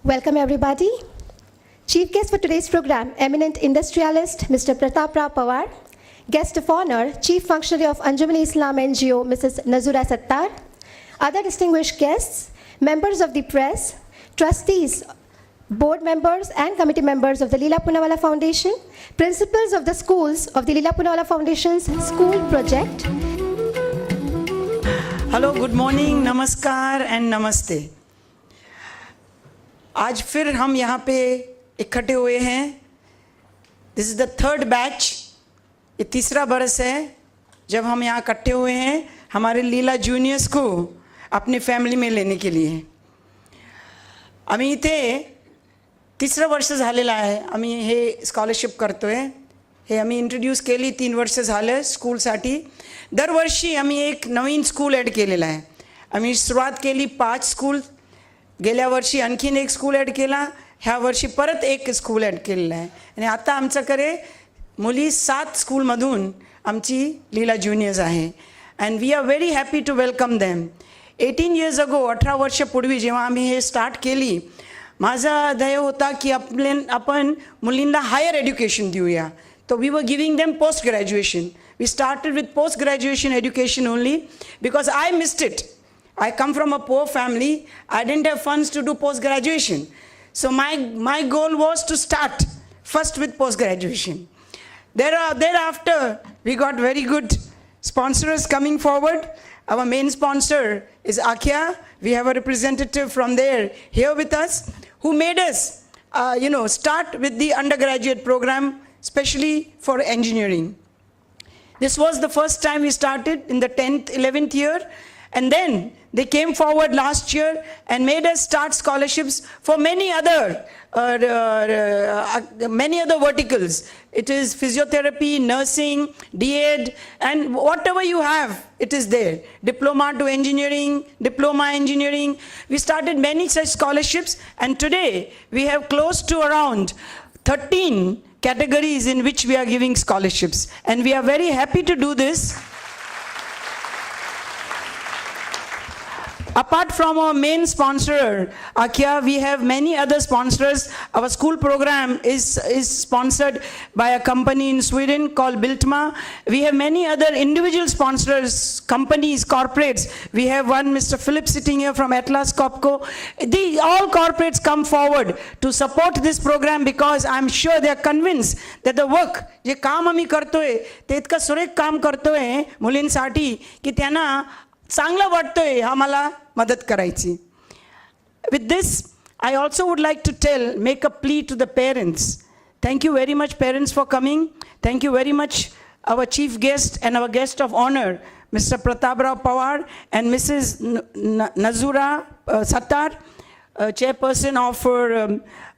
Welcome everybody. Chief guest for today's program, eminent industrialist Mr. Pratap Rao Pawar. Guest of honor, Chief Functionary of Anjuman Islam NGO, Mrs. Nazura Sattar. Other distinguished guests, members of the press, trustees, board members and committee members of the Leela Poonawalla Foundation, principals of the schools of the Leela Poonawalla Foundation's school project. Hello, good morning, नमस्कार end नमस्ते। आज फिर हम यहाँ पे इकट्ठे हुए हैं। दिस is the third batch, ये तीसरा बरस है जब हम यहाँ इकट्ठे हुए हैं हमारे लीला जूनियर्स को अपने फॅमिली में लेने के लिए। आम्ही इथे तिसरं वर्ष झालेलं आहे, आम्ही हे स्कॉलरशिप करतोय। हे आम्ही इंट्रोड्यूस केली 3 वर्ष झालं स्कूलसाठी। दरवर्षी आम्ही एक नवीन स्कूल ॲड केलेला आहे। आम्ही सुरुवात केली 5 स्कूल, गेल्या वर्षी आणखीन एक स्कूल ॲड केला, ह्या वर्षी परत एक स्कूल ॲड केलेला आहे आणि आता आमच्याकडे मुली 7 स्कूलमधून आमची लीला ज्युनियर्स आहे and we are very happy to welcome them. 18 years ago, 18 वर्षापूर्वी जेव्हा आम्ही हे स्टार्ट केली, माझा ध्येय होता की आपण मुलींना हायर एज्युकेशन देऊया। So we were giving them post-graduation. We started with post-graduation education only because I missed it. I come from a poor family. I didn't have funds to do post-graduation. So my goal was to start first with post-graduation. Thereafter, we got very good sponsors coming forward. Our main sponsor is Akia. We have a representative from there here with us who made us, start with the undergraduate program, especially for engineering. This was the first time we started in the 10th, 11th year, and then they came forward last year and made us start scholarships for many other verticals. It is physiotherapy, nursing, DEd, and whatever you have, it is there. Diploma to engineering, diploma engineering. We started many such scholarships, and today we have close to around 13 categories in which we are giving scholarships, and we are very happy to do this. Apart from our main sponsor, Akia, we have many other sponsors. Our school program is sponsored by a company in Sweden called Biltema. We have many other individual sponsors, companies, corporates. We have one, Mr. Philip, sitting here from Atlas Copco. All corporates come forward to support this program because I'm sure they are convinced that the work, जे काम आम्ही करतोय ते इतकं सुरेख काम करतोय मुलींसाठी की त्यांना चांगलं वाटतोय आम्हाला मदत करायची. With this, I also would like to make a plea to the parents. Thank you very much, parents, for coming. Thank you very much, our chief guest and our guest of honor, Mr. Pratap Rao Pawar and Mrs. Nazura Sattar, chairperson of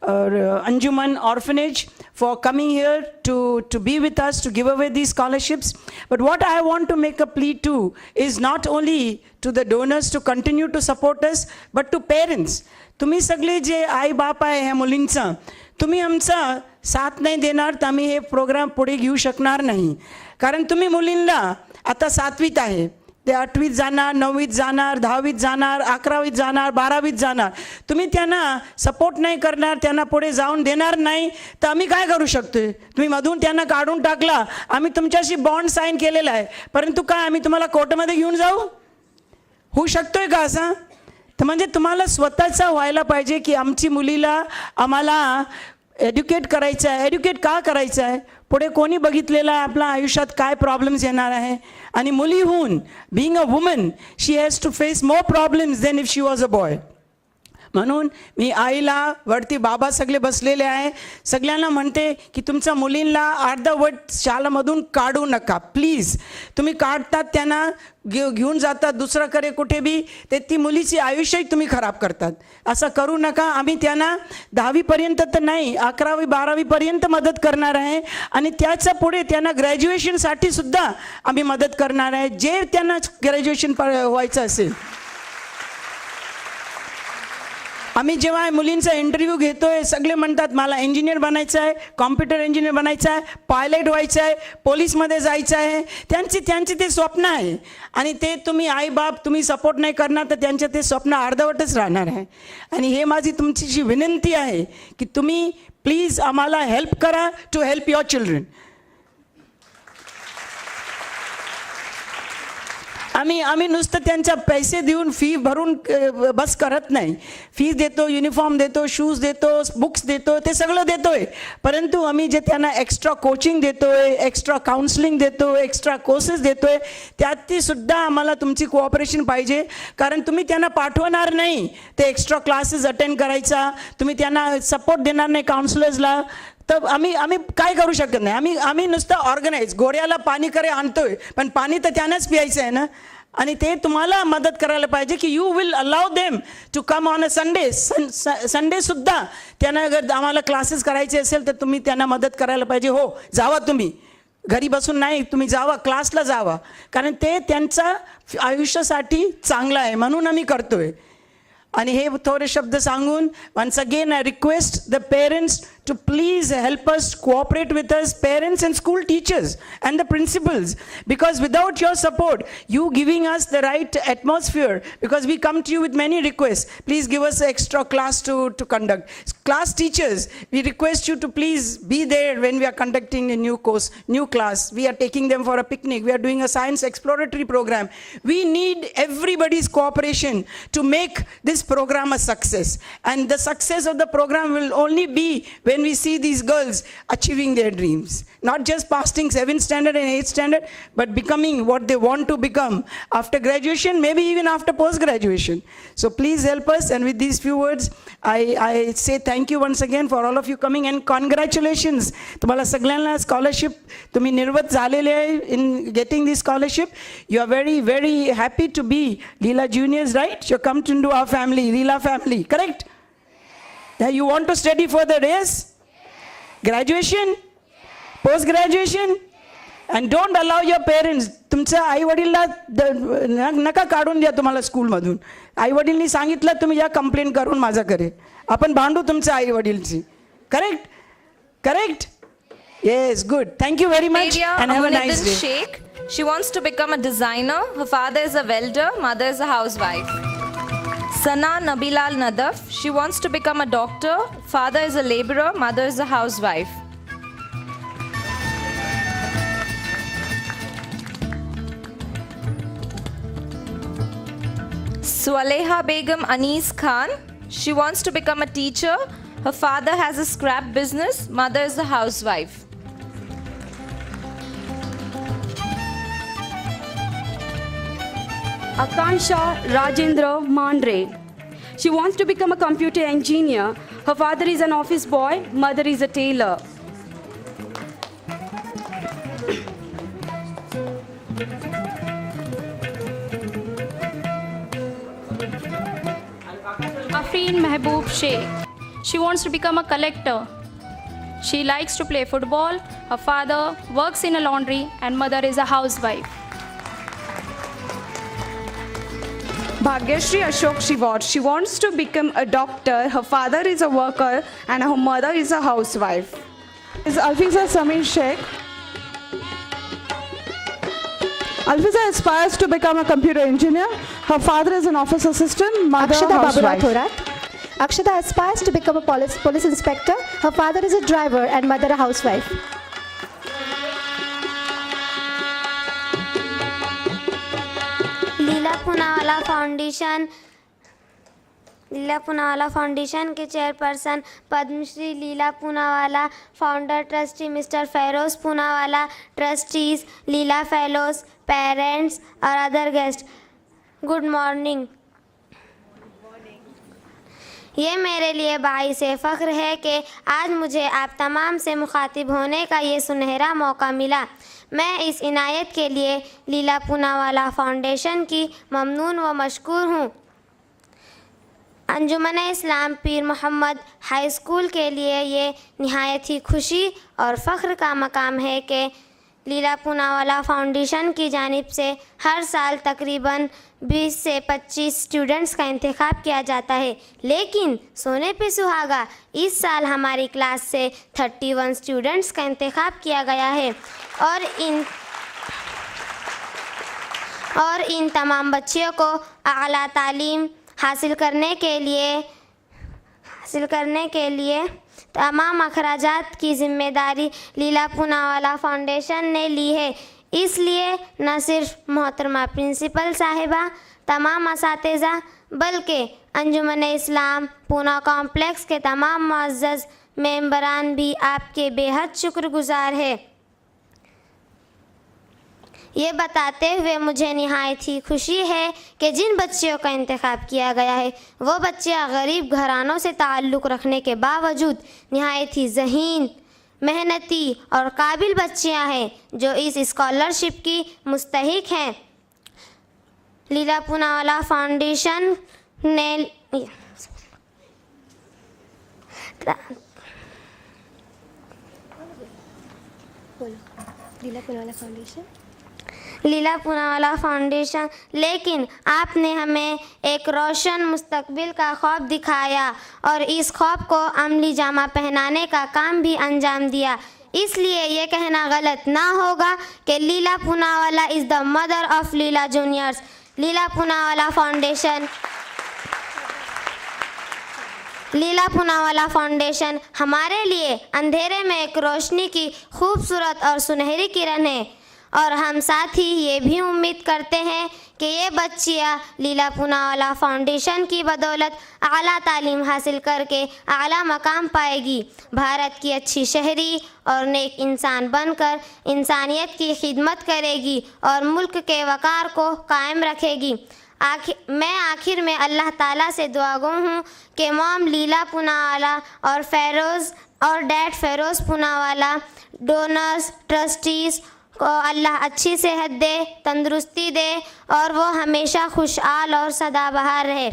Anjuman Orphanage, for coming here to be with us, to give away these scholarships. But what I want to make a plea to is not only to the donors to continue to support us, but to parents. तुम्ही सगळे जे आई बाप आहे ह्या मुलींचा, तुम्ही आमचा साथ नाही देणार तर आम्ही हे प्रोग्राम पुढे घेऊ शकणार नाही. कारण तुम्ही मुलींना आता 7वीत आहे, ते 8वीत जाणार, 9वीत जाणार, 10वीत जाणार, 11वीत जाणार, 12वीत जाणार. तुम्ही त्यांना सपोर्ट नाही करणार, त्यांना पुढे जाऊन देणार नाही तर आम्ही काय करू शकतोय? तुम्ही मधून त्यांना काढून टाकला, आम्ही तुमच्याशी बॉन्ड साईन केलेला आहे, परंतु काय आम्ही तुम्हाला कोर्टामध्ये घेऊन जाऊ? होऊ शकतोय का असं? तर म्हणजे तुम्हाला स्वतःचा व्हायला पाहिजे की आमची मुलीला आम्हाला एज्युकेट करायचं आहे. एज्युकेट का करायचं आहे? पुढे कोणी बघितलेलं आहे आपल्या आयुष्यात काय प्रॉब्लेम्स येणार आहे, आणि मुली होऊन being a woman she has to face more problems than if she was a boy. म्हणून मी आईला, वरती बाबा सगळे बसलेले आहे, सगळ्यांना म्हणते की तुमच्या मुलींना अर्धवट शाळेमधून काढू नका प्लीज. तुम्ही काढतात त्यांना घेऊन जातात दुसऱ्याकडे कुठे बी, ते ती मुलीची आयुष्यही तुम्ही खराब करतात. असं करू नका. आम्ही त्यांना 10वीपर्यंत तर नाही, 11वी 12वीपर्यंत मदत करणार आहे आणि त्याच्या पुढे त्यांना ग्रॅज्युएशनसाठी सुद्धा आम्ही मदत करणार आहे, जे त्यांना ग्रॅज्युएशन व्हायचं असेल. आम्ही जेव्हा मुलींचा इंटरव्ह्यू घेतोय सगळे म्हणतात मला इंजिनियर बनायचं आहे, कॉम्प्युटर इंजिनियर बनायचं आहे, पायलट व्हायचं आहे, पोलीसमध्ये जायचं आहे. त्यांचे ते स्वप्न आहे आणि ते तुम्ही आईबाप तुम्ही सपोर्ट नाही करणार तर त्यांचे ते स्वप्न अर्धवटच राहणार आहे. आणि हे माझी तुमची विनंती आहे की तुम्ही प्लीज आम्हाला हेल्प करा टू हेल्प युअर चिल्ड्रन. आम्ही नुसतं त्यांच्या पैसे देऊन फी भरून बस करत नाही. फीस देतो, युनिफॉर्म देतो, शूज देतो, बुक्स देतो, ते सगळं देतोय. परंतु आम्ही जे त्यांना एक्स्ट्रा कोचिंग देतोय, एक्स्ट्रा काउन्सलिंग देतो, एक्स्ट्रा कोर्सेस देतोय, त्यात सुद्धा आम्हाला तुमची कोऑपरेशन पाहिजे. कारण तुम्ही त्यांना पाठवणार नाही ते एक्स्ट्रा क्लासेस अटेंड करायचा, तुम्ही त्यांना सपोर्ट देणार नाही काउन्सिलर्सला, तर आम्ही काय करू शकत नाही. आम्ही नुसतं ऑर्गनाईज घोड्याला पाणी करे आणतोय, पण पाणी तर त्यांनाच प्यायचं आहे ना. आणि ते तुम्हाला मदत करायला पाहिजे की you will allow them to come on a संडेसुद्धा त्यांना अगर आम्हाला क्लासेस करायचे असेल तर तुम्ही त्यांना मदत करायला पाहिजे. हो, जावा तुम्ही, घरी बसून नाही, तुम्ही जावा, क्लासला जावा, कारण ते त्यांच्या आयुष्यासाठी चांगलं आहे म्हणून आम्ही करतोय. आणि हे थोडे शब्द सांगून once again I request the parents to please help us, cooperate with us, parents and school teachers and the principals, because without your support, you giving us the right atmosphere, because we come to you with many requests, please give us an extra class to conduct. Class teachers, we request you to please be there when we are conducting a new course, new class. We are taking them for a picnic, we are doing a science exploratory program. We need everybody's cooperation to make this program a success, and the success of the program will only be when we see these girls achieving their dreams, not just passing 7th standard and 8th standard, but becoming what they want to become after graduation, maybe even after post graduation. So please help us, and with these few words I say thank you once again for all of you coming, and congratulations तुम्हाला सगळ्यांना scholarship तुम्ही निर्वत झालेले आहे in getting this scholarship. You are very very happy to be Leela Juniors, right? You come to into our family, Leela family, correct? Now you want to study for the race, graduation, post graduation, and don't allow your parents, तुमच्या आई वडीलला नका काढून द्या तुम्हाला स्कूलमधून. आई वडीलनी सांगितलं तुम्ही या complaint करून माझ्याकडे, आपण भांडू तुमच्या आई वडीलची. Correct? Correct? Yes, good. Thank you very much and have a nice day. Sheikh, she wants to become a designer. Her father is a welder, mother is a housewife. Sana Nabilal Nadaf, she wants to become a doctor. Father is a laborer, mother is a housewife. Swaleha Begum Anis Khan, she wants to become a teacher. Her father has a scrap business, mother is a housewife. Akansha Rajendra Mandre. She wants to become a computer engineer. Her father is an office boy, mother is a tailor. Afreen Mehboob Sheikh. She wants to become a collector. She likes to play football. Her father works in a laundry and mother is a housewife. Bhagyashree Ashok Shivot. She wants to become a doctor. Her father is a worker and her mother is a housewife. Is Alfiza Samir Sheikh. Alfiza aspires to become a computer engineer. Her father is an office assistant, mother Akshata Babula housewife. Thorat. Akshata aspires to become a police inspector. Her father is a driver and mother a housewife. Leela Poonawalla foundation के chairperson Padmashri Leela Poonawalla, founder trustee mister Feroze Poonawalla, trustees, Leela fellows, parents और other guest, good morning. ये मेरे लिए बाइस फ़ख्र है कि आज मुझे आप तमाम से मुखातिब होने का ये सुनहरा मौका मिला. मैं इस इनायत के लिए लीला पूनावाला फाउंडेशन की ममनून व मशकूर हूँ. अंजुमन इस्लाम पीर मोहम्मद हाई स्कूल के लिए ये निहायत ही खुशी और फ़ख्र का मकाम है कि लीला पूनावाला फाउंडेशन की जानिब से हर साल तकरीबन 20 से 25 स्टूडेंट्स का इंतखाब किया जाता है, लेकिन सोने पे सुहागा इस साल हमारी क्लास से 31 स्टूडेंट्स का इंतखाब किया गया है और इन तमाम बच्चियों को आला तालीम हासिल करने के लिए तमाम अखराजात की जिम्मेदारी लीला पूनावाला फाउंडेशन ने ली है। इसलिए न सिर्फ मोहतरमा प्रिंसिपल साहिबा, तमाम असातिज़ा, बल्कि अंजुमन इस्लाम पूना कॉम्प्लेक्स के तमाम मुअज़्ज़ज़ मेंबरान भी आपके बेहद शुक्रगुजार है। ये बताते हुए मुझे निहायत ही खुशी है कि जिन बच्चियों का इंतखाब किया गया है वो बच्चियाँ गरीब घरानों से ताल्लुक़ रखने के बावजूद निहायत ही ज़हीन, मेहनती और काबिल बच्चियाँ हैं जो इस स्कॉलरशिप की मुस्तहिक हैं। लीला पूनावाला फाउंडेशन ने लीला पूनावाला फाउंडेशन लेकिन आपने हमें एक रोशन मुस्तकबिल का ख्वाब दिखाया और इस ख्वाब को अमली जामा पहनाने का काम भी अंजाम दिया। इसलिए ये कहना गलत ना होगा कि Leela Poonawalla is the mother of Leela juniors. Leela Poonawalla foundation हमारे लिए अंधेरे में एक रोशनी की खूबसूरत और सुनहरी किरण है और हम साथ ही ये भी उम्मीद करते हैं कि ये बच्चियाँ लीला पूनावाला फाउंडेशन की बदौलत आला तालीम हासिल करके आला मकाम पाएगी, भारत की अच्छी शहरी और नेक इंसान बनकर इंसानियत की खिदमत करेगी और मुल्क के वक़ार को कायम रखेगी। मैं आखिर में अल्लाह ताला से दुआ गो हूँ कि मॉम लीला पूनावाला और dad Feroze Poonawalla, donors, trustees को अल्लाह अच्छी सेहत दे, तंदुरुस्ती दे और वो हमेशा खुशहाल और सदाबहार रहे।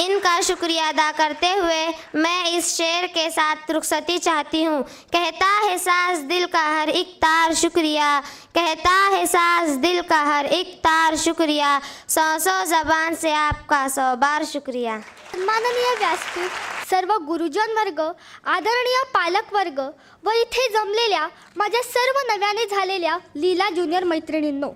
इनका शुक्रिया अदा करते हुए मैं इस शेर के साथ रुखसती चाहती हूँ। कहता है साज दिल का हर एक तार शुक्रिया, कहता है साज दिल का हर एक तार शुक्रिया, 100 ज़बान से आपका 100 बार शुक्रिया। माननीय व्यासपीठ, सर्व गुरुजन वर्ग, आदरणीय पालक वर्ग व इथे जमलेल्या माझ्या सर्व नव्याने झालेल्या लीला ज्युनियर मैत्रिणींनो,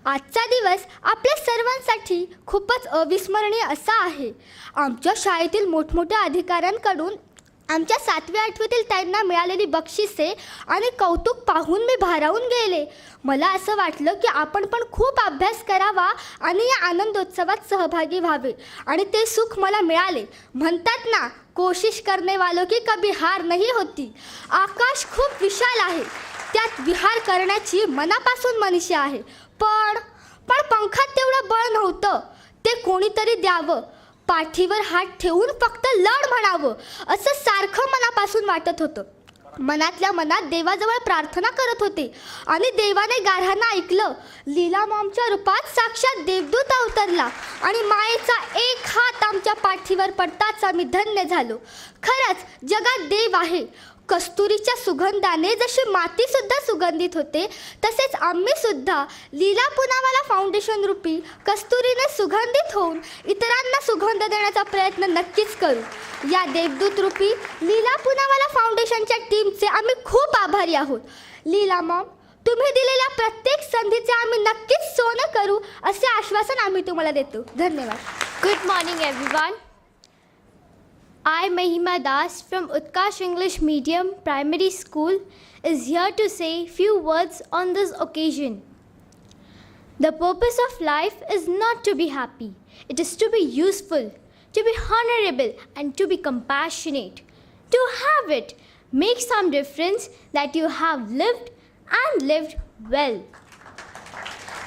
आजचा दिवस आपल्या सर्वांसाठी खूपच अविस्मरणीय असा आहे। आमच्या शाळेतील मोठमोठ्या अधिकाऱ्यांकडून आमच्या 7वी 8वीतील त्यांना मिळालेली बक्षिसे आणि कौतुक पाहून मी भारावून गेले। मला असं वाटलं की आपण पण खूप अभ्यास करावा आणि या आनंदोत्सवात सहभागी व्हावे आणि ते सुख मला मिळाले। म्हणतात ना, कोशिश करने वालों की कभी हार नहीं होती। आकाश खूप विशाल आहे, त्यात विहार करण्याची मनापासून मनीषा आहे, पण पंखात तेवढं बळ नव्हतं। ते कोणीतरी द्यावं, पाठीवर हात ठेवून फक्त लढ म्हणावं असं सारखं मनापासून वाटत होतं। मनातल्या मनात देवाजवळ प्रार्थना करत होते आणि देवाने गाढांना ऐकलं। लीला मॉमच्या रूपात साक्षात देवदूत अवतरला आणि मायेचा एक हात आमच्या पाठीवर पडताच आम्ही धन्य झालो। खरंच जगात देव आहे। कस्तुरीच्या सुगंधाने जशी माती सुद्धा सुगंधित होते, तसेच आम्ही सुद्धा लीला पूनावाला फाउंडेशन रूपी कस्तुरीने सुगंधित होऊन इतरांना सुगंध देण्याचा प्रयत्न नक्कीच करू। या देवदूत रूपी लीला पूनावाला फाउंडेशनच्या टीमचे आम्ही खूप आभारी आहोत। लीला मॉम, तुम्ही दिलेल्या प्रत्येक संधीचे आम्ही नक्कीच सोनं करू असे आश्वासन आम्ही तुम्हाला देतो। धन्यवाद। Good morning everyone. I, Mahima Das from Utkarsh English Medium Primary School is here to say few words on this occasion. The purpose of life is not to be happy. It is to be useful, to be honorable and to be compassionate. To have it makes some difference that you have lived and lived well.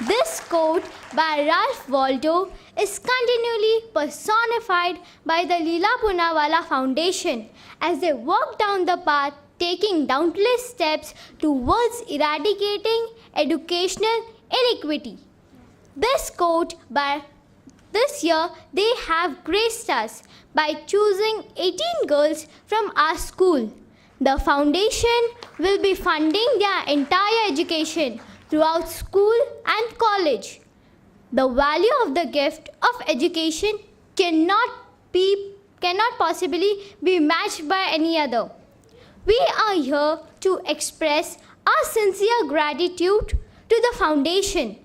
This quote by Ralph Waldo is continually personified by the Leela Poonawalla Foundation as they walk down the path taking countless steps towards eradicating educational inequity. This quote by this year they have graced us by choosing 18 girls from our school. The foundation will be funding their entire education throughout school and college. The value of the gift of education cannot possibly be matched by any other. We are here to express our sincere gratitude to the foundation,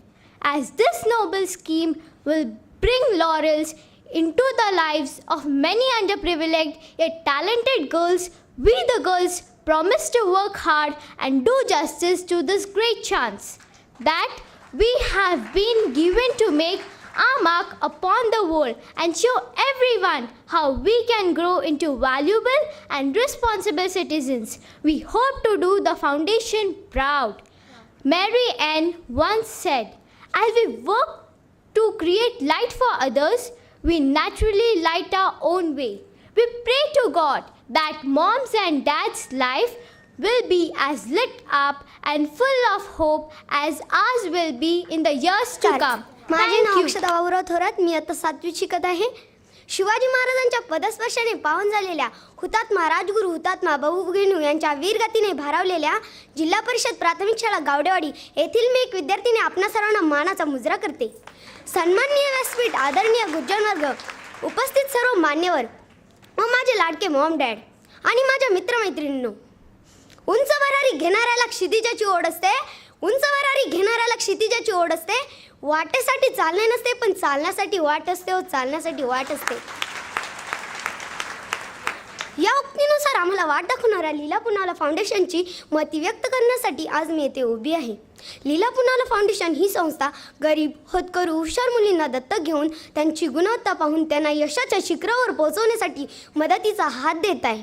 as this noble scheme will bring laurels into the lives of many underprivileged yet talented girls. We the girls promise to work hard and do justice to this great chance that we have been given to make our mark upon the world and show everyone how we can grow into valuable and responsible citizens. We hope to do the foundation proud. Mary Ann once said, as we work to create light for others, we naturally light our own way. We pray to God that mom's and dad's life will be as lit up and full of hope as ours will be in the years to come. माझे Thank now you. अक्षता बाबूराव थोरात. मी आता 7वीत शिकत आहे. शिवाजी महाराजांच्या पदस्पर्शाने पावन झालेल्या हुतात्मा राजगुरू हुतात्मा बहू यांच्या वीरगतीने भारावलेल्या जिल्हा परिषद प्राथमिक शाळा गावडेवाडी येथील मी एक विद्यार्थिनी आपणा सर्वांना मानाचा मुजरा करते. सन्माननीय व्यासपीठ, आदरणीय गुरुजनवर्ग, उपस्थित सर्व मान्यवर व माझे लाडके मॉम डॅड आणि माझ्या मित्रमैत्रिणींनो, उंच भरारी घेणाऱ्याला क्षितिजाची ओढ असते. उंच भरारी घेणाऱ्याला क्षितिजाची ओढ असते. वाटेसाठी चालणे नसते, पण चालण्यासाठी वाट असते. चालण्यासाठी वाट असते. या उक्तीनुसार आम्हाला वाट दाखवणाऱ्या लीला पुनावाला फाउंडेशनची मती व्यक्त करण्यासाठी आज मी येथे उभी आहे. लीला पुनावाला फाउंडेशन ही संस्था गरीब, होतकरू, हुशार मुलींना दत्तक घेऊन त्यांची गुणवत्ता पाहून त्यांना यशाच्या शिखरावर पोहोचवण्यासाठी मदतीचा हात देत आहे.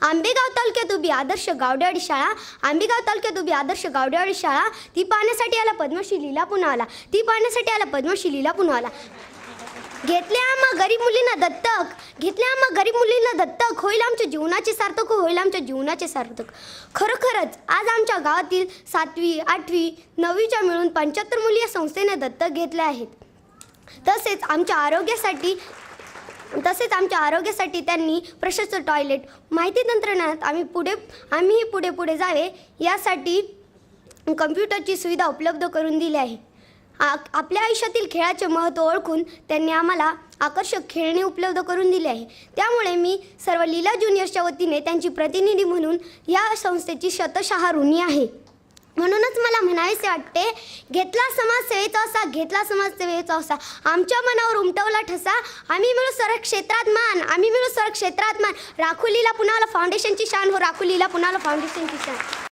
आंबेगाव तालुक्यात उभी आदर्श गावडेवाडी शाळा, आंबेगाव तालुक्यात उभी आदर्श गावडेवाडी शाळा, ती पाहण्यासाठी आला पद्मश्री लीला पुनावाला, ती पाहण्यासाठी आला पद्मश्री लीला पुनावाला. घेतल्या आम्हा गरीब मुलींना दत्तक, घेतल्या आम्हा गरीब मुलींना दत्तक, होईल आमच्या जीवनाचे सार्थक, होईल आमच्या जीवनाचे सार्थक. खरोखरच आज आमच्या गावातील 7वी, 8वी, 9वीच्या मिळून 75 मुली या संस्थेने दत्तक घेतल्या आहेत. तसेच आमच्या आरोग्यासाठी त्यांनी प्रशस्त टॉयलेट, माहिती तंत्रज्ञानात आम्ही पुढे जावे यासाठी कम्प्युटरची सुविधा उपलब्ध करून दिली आहे. आपल्या आयुष्यातील खेळाचे महत्त्व ओळखून त्यांनी आम्हाला आकर्षक खेळणी उपलब्ध करून दिली आहे. त्यामुळे मी सर्व लीला ज्युनियर्सच्या वतीने त्यांची प्रतिनिधी म्हणून या संस्थेची शतशः ऋणी आहे. म्हणूनच मला म्हणावेसे वाटते, घेतला समाजसेवेचा असा, घेतला समाजसेवेचा असा, आमच्या मनावर उमटवला ठसा, आम्ही मिळू सर्व क्षेत्रात मान, आम्ही मिळू सर्व क्षेत्रात मान, राखू लीला पुनावाला फाउंडेशनची शान, हो राखू लीला पुनावाला फाउंडेशनची शान.